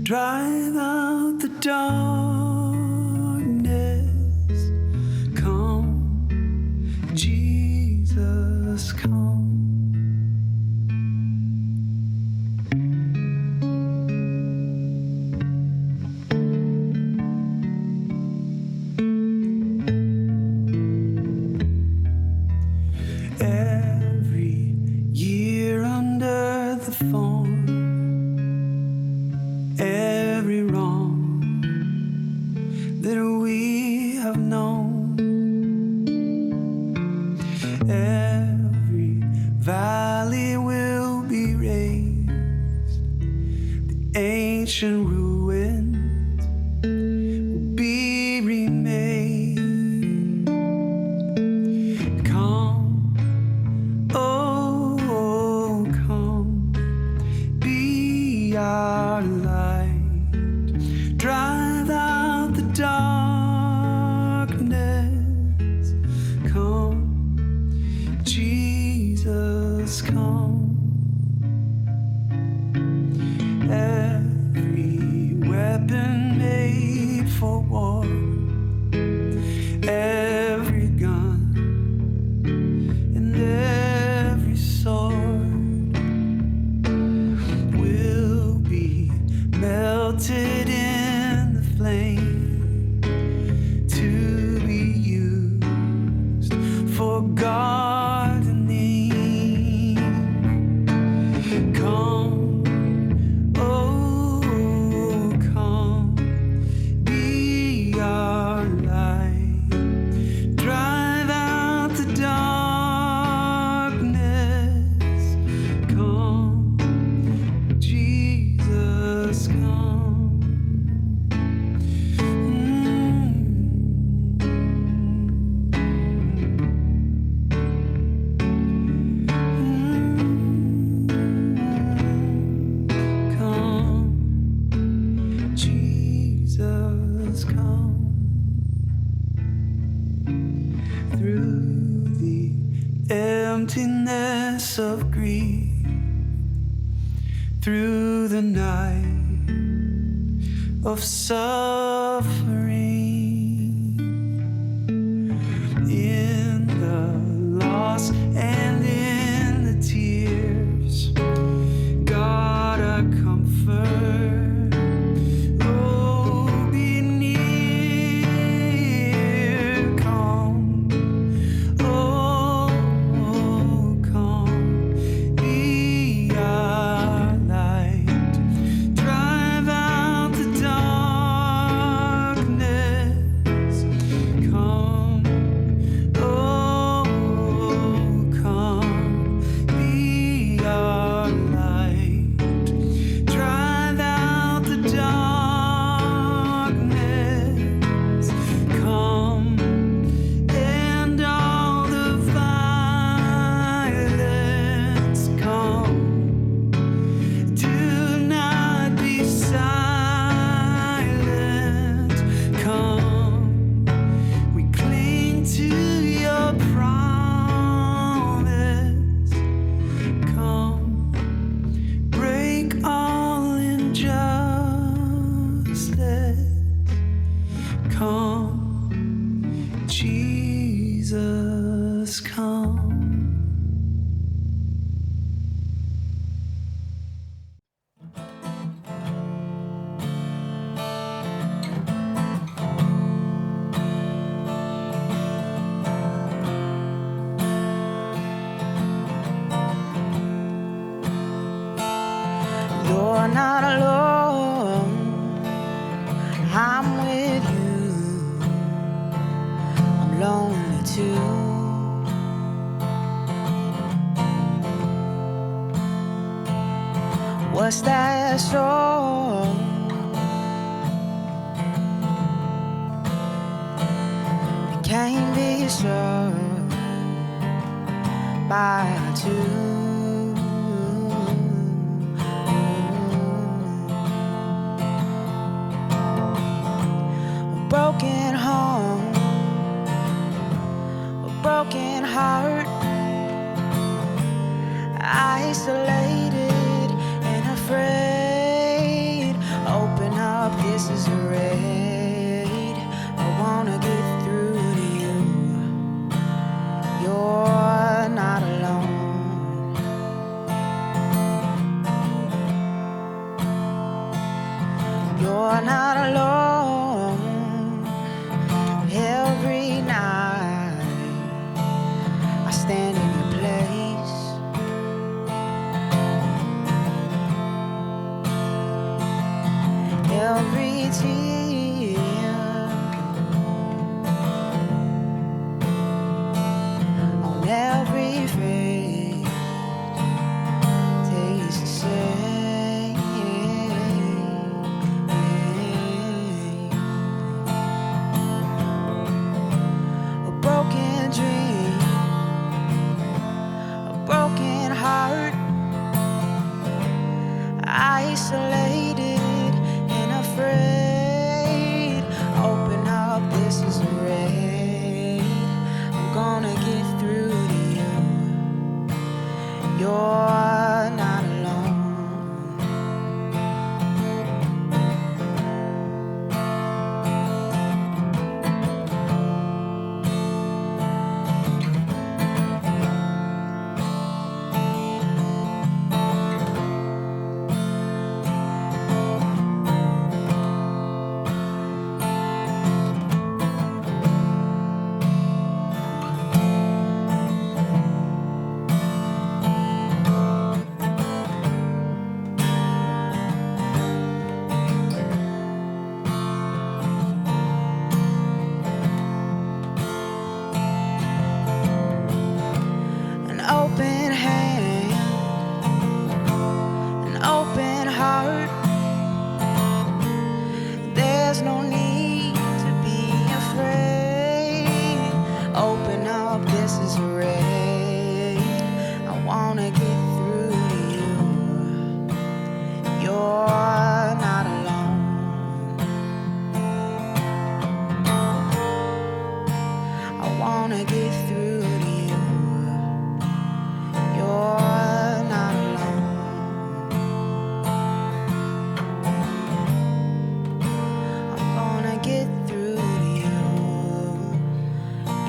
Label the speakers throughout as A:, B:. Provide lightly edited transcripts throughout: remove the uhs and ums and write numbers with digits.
A: Drive out the darkness. Come, Jesus, come. Every year under the phone, every wrong that we have known, every valley will be raised, the ancient ruins will be remade. Come, oh, come, be our light. Drive out the darkness. Come, Jesus, come. Every weapon made for war, every gun and every sword will be melted in the flame to be used for gardening. Come, oh, come, be our light. Drive out the darkness. Come, Jesus, come. Come, Jesus, come. Through the emptiness of grief, through the night of suffering, in the loss and in the tears, God our comfort, oh, be near. Come, oh, come, be our light. Drive out the darkness. Come, oh, come, be our light. Drive out the darkness. Come, and all the violence. Come, do not be silent. Come, we cling to your promise. Come, break all injustice. Come, Jesus, come.
B: You're not alone, I'm with you. I'm lonely too. What's that song? It can't be sure, by two. A broken home, a broken heart, isolated and afraid. Open up, this is a raid. I wanna get through to you. You're not alone. You're not alone. Every night I stand in your place. Every tear on every face tastes the same. A broken dream, a broken heart, isolated and afraid. Open up, this is a raid. I'm gonna get through to you. You're not alone. An open hand, an open heart. There's no need to be afraid. Open up, this is a raid. I wanna get through to you. You're not alone. I wanna get through to you. You're not alone. I'm gonna get through to you.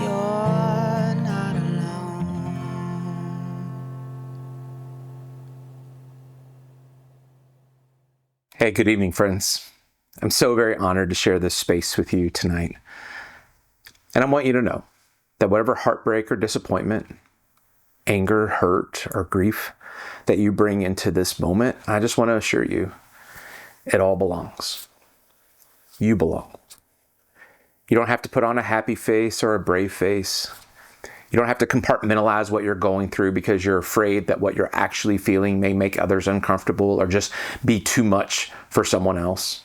B: You're not alone.
C: Hey, good evening, friends. I'm so very honored to share this space with you tonight. And I want you to know that whatever heartbreak or disappointment, anger, hurt, or grief that you bring into this moment, I just want to assure you, it all belongs. You belong. You don't have to put on a happy face or a brave face. You don't have to compartmentalize what you're going through because you're afraid that what you're actually feeling may make others uncomfortable or just be too much for someone else.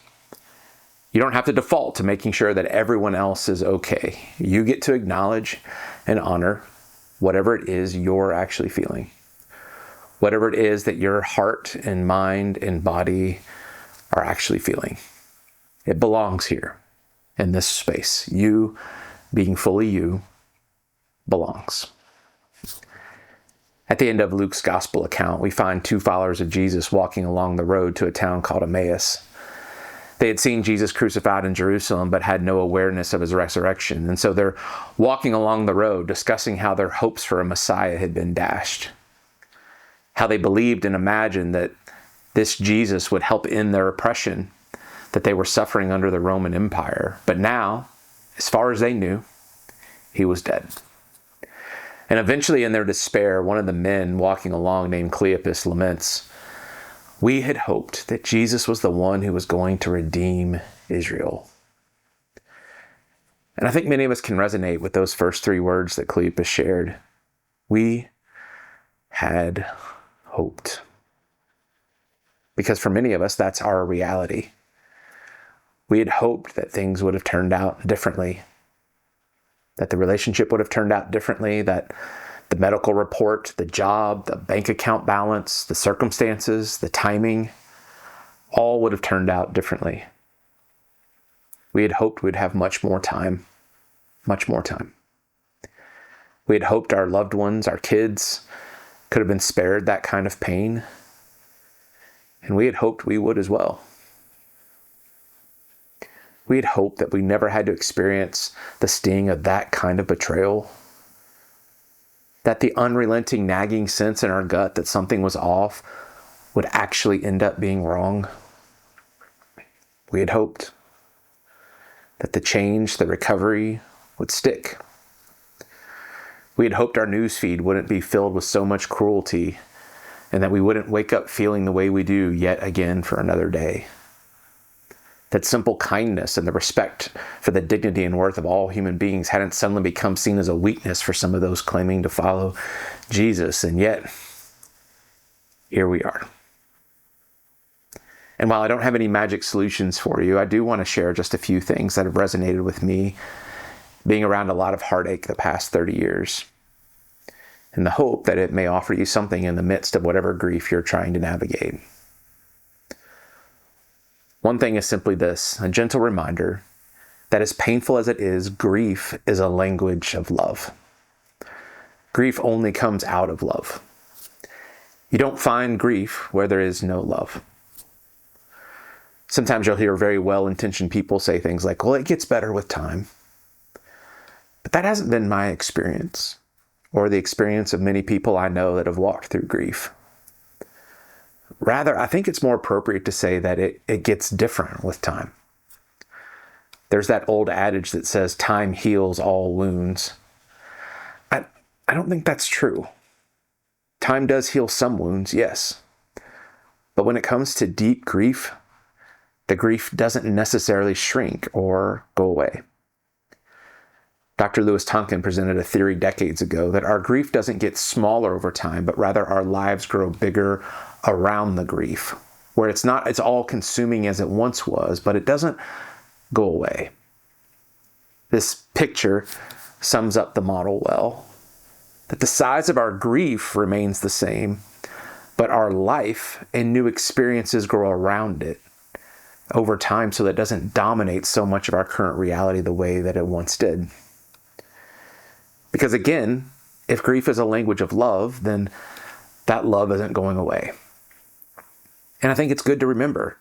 C: You don't have to default to making sure that everyone else is okay. You get to acknowledge and honor whatever it is you're actually feeling. Whatever it is that your heart and mind and body are actually feeling. It belongs here in this space. You being fully you belongs. At the end of Luke's gospel account, we find two followers of Jesus walking along the road to a town called Emmaus. They had seen Jesus crucified in Jerusalem, but had no awareness of his resurrection. And so they're walking along the road, discussing how their hopes for a Messiah had been dashed. How they believed and imagined that this Jesus would help end their oppression, that they were suffering under the Roman Empire. But now, as far as they knew, he was dead. And eventually, in their despair, one of the men walking along named Cleopas laments, "We had hoped that Jesus was the one who was going to redeem Israel." And I think many of us can resonate with those first three words that Cleopas shared. We had hoped. Because for many of us, that's our reality. We had hoped that things would have turned out differently, that the relationship would have turned out differently, that The medical report, the job, the bank account balance, the circumstances, the timing, all would have turned out differently. We had hoped we'd have much more time. We had hoped our loved ones, our kids, could have been spared that kind of pain. And we had hoped we would as well. We had hoped that we never had to experience the sting of that kind of betrayal. That the unrelenting nagging sense in our gut that something was off would actually end up being wrong. We had hoped that the change, the recovery would stick. We had hoped our newsfeed wouldn't be filled with so much cruelty and that we wouldn't wake up feeling the way we do yet again for another day. That simple kindness and the respect for the dignity and worth of all human beings hadn't suddenly become seen as a weakness for some of those claiming to follow Jesus. And yet, here we are. And while I don't have any magic solutions for you, I do want to share just a few things that have resonated with me, being around a lot of heartache the past 30 years, in the hope that it may offer you something in the midst of whatever grief you're trying to navigate. One thing is simply this, a gentle reminder that as painful as it is, grief is a language of love. Grief only comes out of love. You don't find grief where there is no love. Sometimes you'll hear very well-intentioned people say things like, well, it gets better with time. But that hasn't been my experience, or the experience of many people I know that have walked through grief. Rather, I think it's more appropriate to say that it gets different with time. There's that old adage that says time heals all wounds. I don't think that's true. Time does heal some wounds, yes. But when it comes to deep grief, the grief doesn't necessarily shrink or go away. Dr. Louis Tonkin presented a theory decades ago that our grief doesn't get smaller over time, but rather our lives grow bigger around the grief, where it's all consuming as it once was, but it doesn't go away. This picture sums up the model well, that the size of our grief remains the same, but our life and new experiences grow around it over time so that it doesn't dominate so much of our current reality the way that it once did. Because again, if grief is a language of love, then that love isn't going away. And I think it's good to remember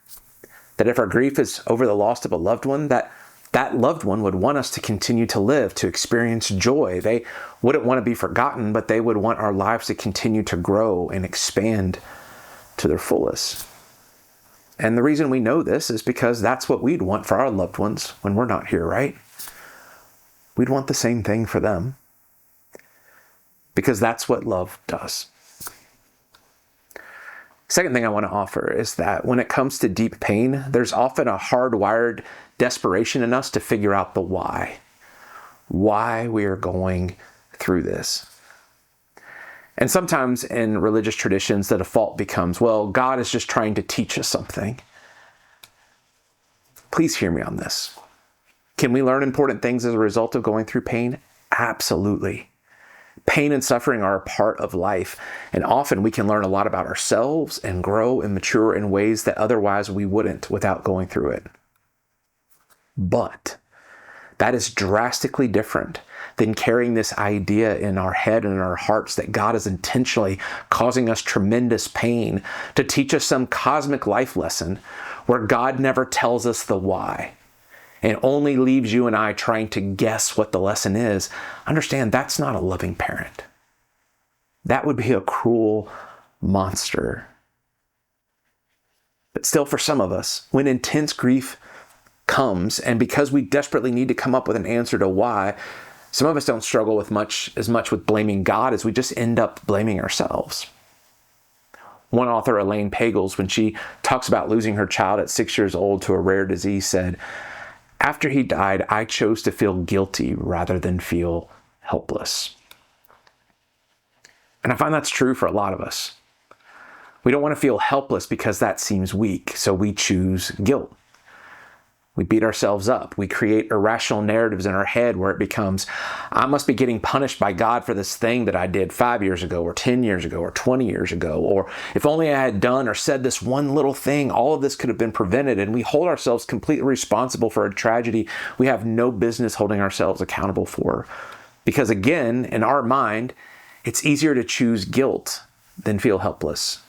C: that if our grief is over the loss of a loved one, that loved one would want us to continue to live, to experience joy. They wouldn't want to be forgotten, but they would want our lives to continue to grow and expand to their fullest. And the reason we know this is because that's what we'd want for our loved ones when we're not here, right? We'd want the same thing for them. Because that's what love does. Second thing I want to offer is that when it comes to deep pain, there's often a hardwired desperation in us to figure out the why we are going through this. And sometimes in religious traditions, the default becomes, well, God is just trying to teach us something. Please hear me on this. Can we learn important things as a result of going through pain? Absolutely. Pain and suffering are a part of life, and often we can learn a lot about ourselves and grow and mature in ways that otherwise we wouldn't without going through it. But that is drastically different than carrying this idea in our head and in our hearts that God is intentionally causing us tremendous pain to teach us some cosmic life lesson where God never tells us the why and only leaves you and I trying to guess what the lesson is. Understand, that's not a loving parent. That would be a cruel monster. But still, for some of us, when intense grief comes, and because we desperately need to come up with an answer to why, some of us don't struggle as much with blaming God as we just end up blaming ourselves. One author, Elaine Pagels, when she talks about losing her child at 6 years old to a rare disease, said, "After he died, I chose to feel guilty rather than feel helpless." And I find that's true for a lot of us. We don't want to feel helpless because that seems weak, so we choose guilt. We beat ourselves up. We create irrational narratives in our head where it becomes, I must be getting punished by God for this thing that I did 5 years ago or 10 years ago or 20 years ago. Or if only I had done or said this one little thing, all of this could have been prevented. And we hold ourselves completely responsible for a tragedy we have no business holding ourselves accountable for. Because again, in our mind, it's easier to choose guilt than feel helpless,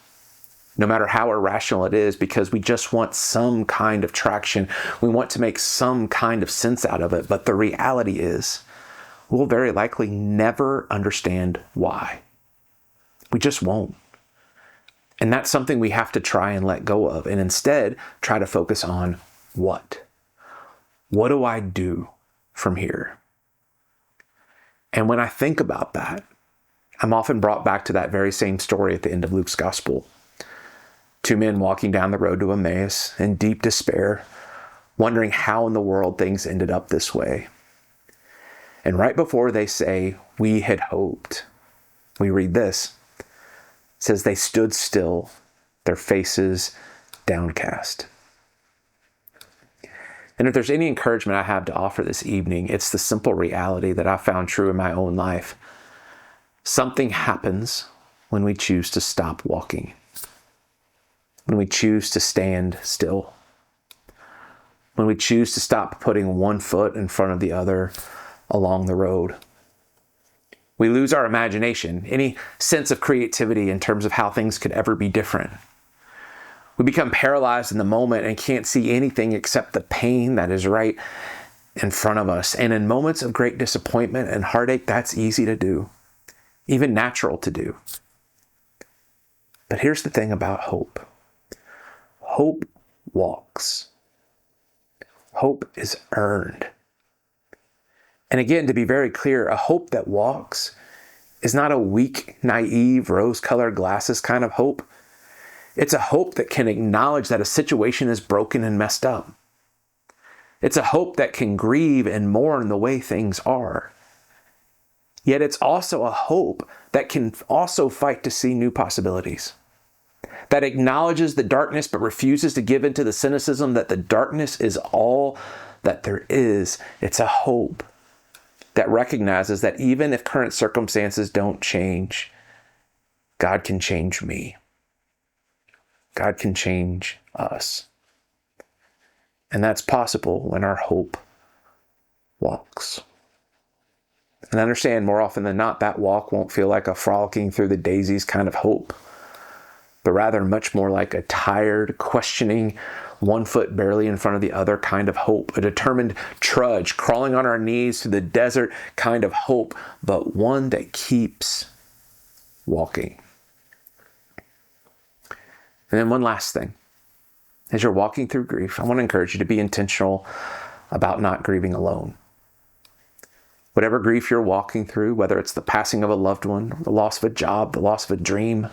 C: no matter how irrational it is, because we just want some kind of traction. We want to make some kind of sense out of it. But the reality is, we'll very likely never understand why. We just won't. And that's something we have to try and let go of, and instead try to focus on what. What do I do from here? And when I think about that, I'm often brought back to that very same story at the end of Luke's gospel. 2 men walking down the road to Emmaus in deep despair, wondering how in the world things ended up this way. And right before they say, "We had hoped," we read this. It says, "They stood still, their faces downcast." And if there's any encouragement I have to offer this evening, it's the simple reality that I found true in my own life. Something happens when we choose to stop walking. When we choose to stand still, when we choose to stop putting one foot in front of the other along the road. We lose our imagination, any sense of creativity in terms of how things could ever be different. We become paralyzed in the moment and can't see anything except the pain that is right in front of us. And in moments of great disappointment and heartache, that's easy to do, even natural to do. But here's the thing about hope. Hope walks. Hope is earned. And again, to be very clear, a hope that walks is not a weak, naive, rose-colored glasses kind of hope. It's a hope that can acknowledge that a situation is broken and messed up. It's a hope that can grieve and mourn the way things are. Yet it's also a hope that can also fight to see new possibilities, that acknowledges the darkness but refuses to give in to the cynicism that the darkness is all that there is. It's a hope that recognizes that even if current circumstances don't change, God can change me. God can change us. And that's possible when our hope walks. And understand, more often than not, that walk won't feel like a frolicking through the daisies kind of hope, but rather much more like a tired, questioning, one foot barely in front of the other kind of hope, a determined trudge, crawling on our knees through the desert kind of hope, but one that keeps walking. And then one last thing. As you're walking through grief, I want to encourage you to be intentional about not grieving alone. Whatever grief you're walking through, whether it's the passing of a loved one, the loss of a job, the loss of a dream,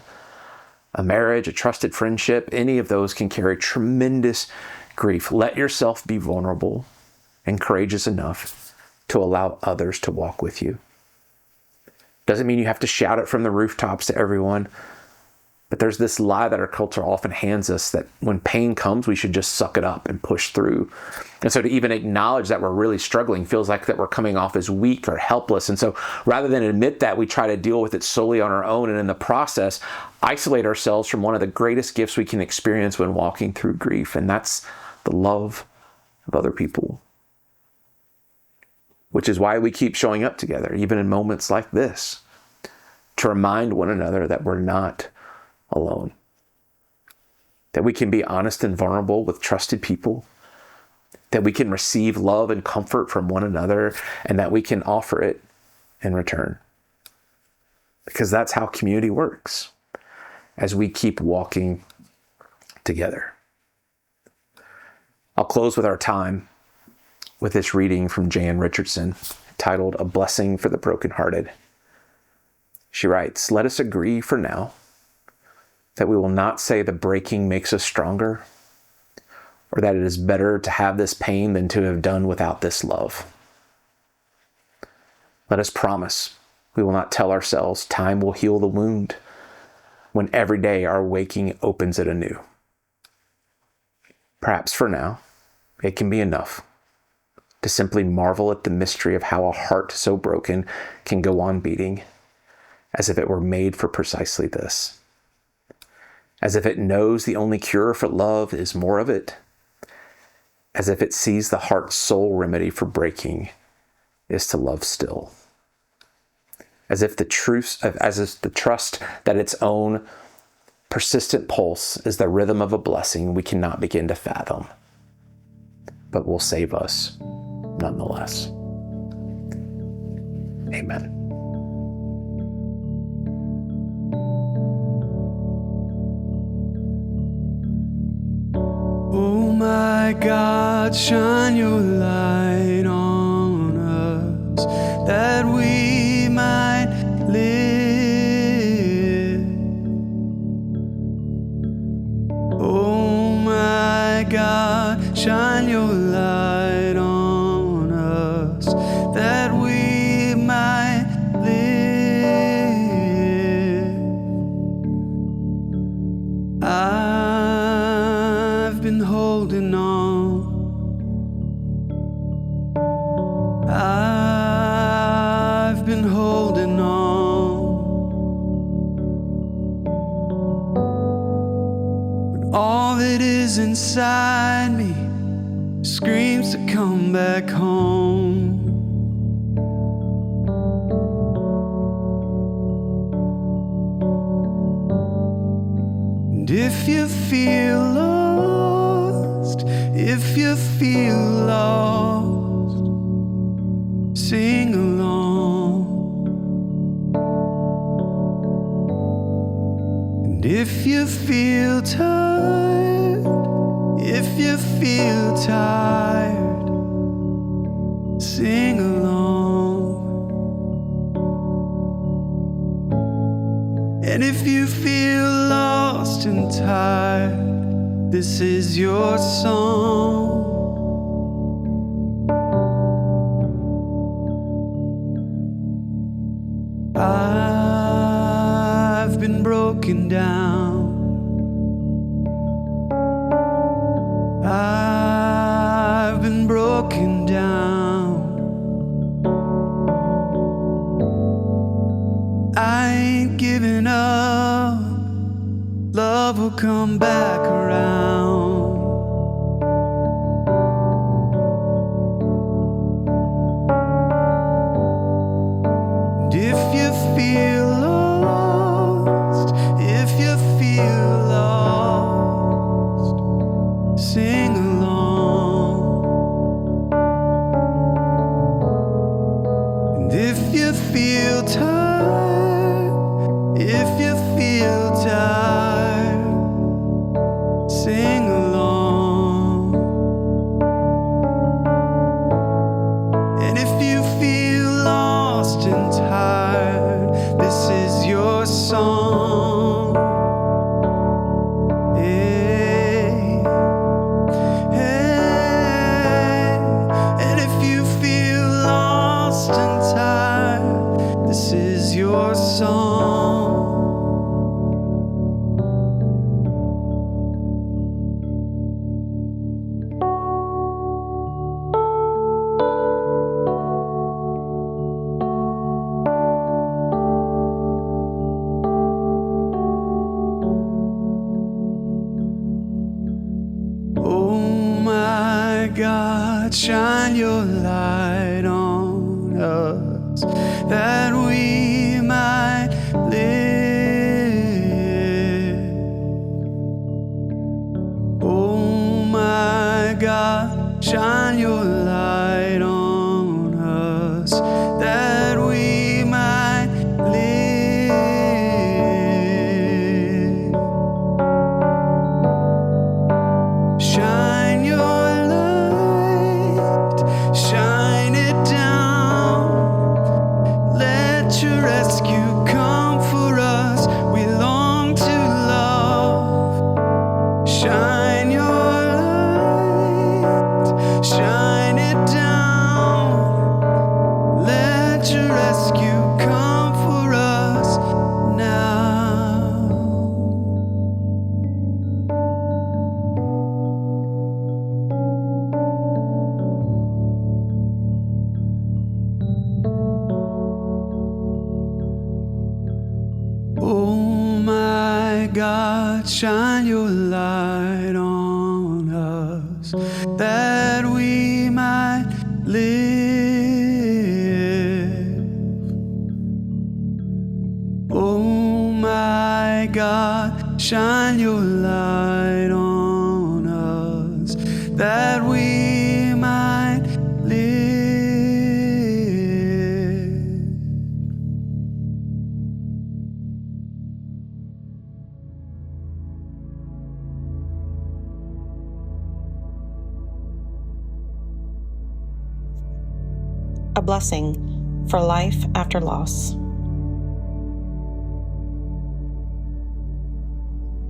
C: a marriage, a trusted friendship, any of those can carry tremendous grief. Let yourself be vulnerable and courageous enough to allow others to walk with you. Doesn't mean you have to shout it from the rooftops to everyone, but there's this lie that our culture often hands us that when pain comes, we should just suck it up and push through. And so to even acknowledge that we're really struggling feels like that we're coming off as weak or helpless. And so rather than admit that, we try to deal with it solely on our own, and in the process, isolate ourselves from one of the greatest gifts we can experience when walking through grief, and that's the love of other people. Which is why we keep showing up together, even in moments like this, to remind one another that we're not alone. That we can be honest and vulnerable with trusted people. That we can receive love and comfort from one another, and that we can offer it in return. Because that's how community works, as we keep walking together. I'll close with our time with this reading from Jan Richardson, titled "A Blessing for the Brokenhearted." She writes, "Let us agree for now that we will not say the breaking makes us stronger, or that it is better to have this pain than to have done without this love. Let us promise we will not tell ourselves time will heal the wound when every day our waking opens it anew. Perhaps for now, it can be enough to simply marvel at the mystery of how a heart so broken can go on beating, as if it were made for precisely this. As if it knows the only cure for love is more of it. As if it sees the heart's sole remedy for breaking is to love still. As if the trust that its own persistent pulse is the rhythm of a blessing we cannot begin to fathom, but will save us nonetheless. Amen.
A: Oh my God, shine your light on us that we might live. Oh my God, shine your light on us that we might live. I've been holding on. I've been holding on. But all that is inside me screams to come back home. And if you feel lost, if you feel lost, sing along. And if you feel tired, if you feel tired, sing along. And if you feel lost and tired, this is your song. I've been broken down. I've been broken down. I ain't giving up. Love will come back around. And if you feel lost, if you feel lost, sing along. And if you feel tired, if you feel tired, sing along. And if you feel lost and tired, this is your song. Hey, hey. And if you feel lost and tired, this is your song. Oh my God, shine your light on us that we might live. Oh my God, shine your light on us that we might live. Shine your light, shine it down. Let your rescue come for us. We long to love. Shine your light, shine it down. Let your rescue come for us now. God, shine your light on us, that we might live. Oh my God, shine your light on us, that we might live.
D: A blessing for life after loss.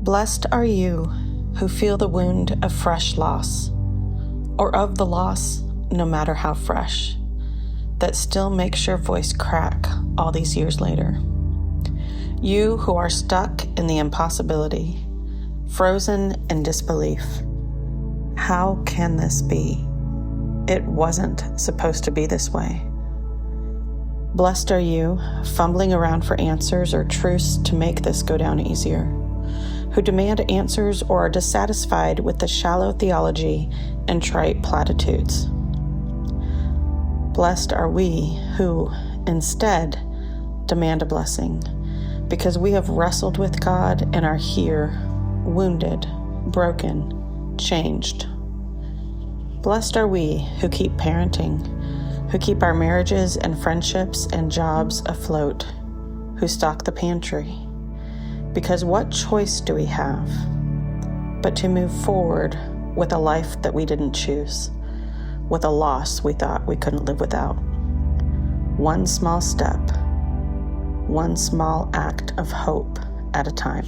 D: Blessed are you who feel the wound of fresh loss, or of the loss, no matter how fresh, that still makes your voice crack all these years later. You who are stuck in the impossibility, frozen in disbelief. How can this be? It wasn't supposed to be this way. Blessed are you, fumbling around for answers or truths to make this go down easier, who demand answers or are dissatisfied with the shallow theology and trite platitudes. Blessed are we who, instead, demand a blessing, because we have wrestled with God and are here, wounded, broken, changed. Blessed are we who keep parenting, who keep our marriages and friendships and jobs afloat, who stock the pantry. Because what choice do we have but to move forward with a life that we didn't choose, with a loss we thought we couldn't live without? One small step, one small act of hope at a time.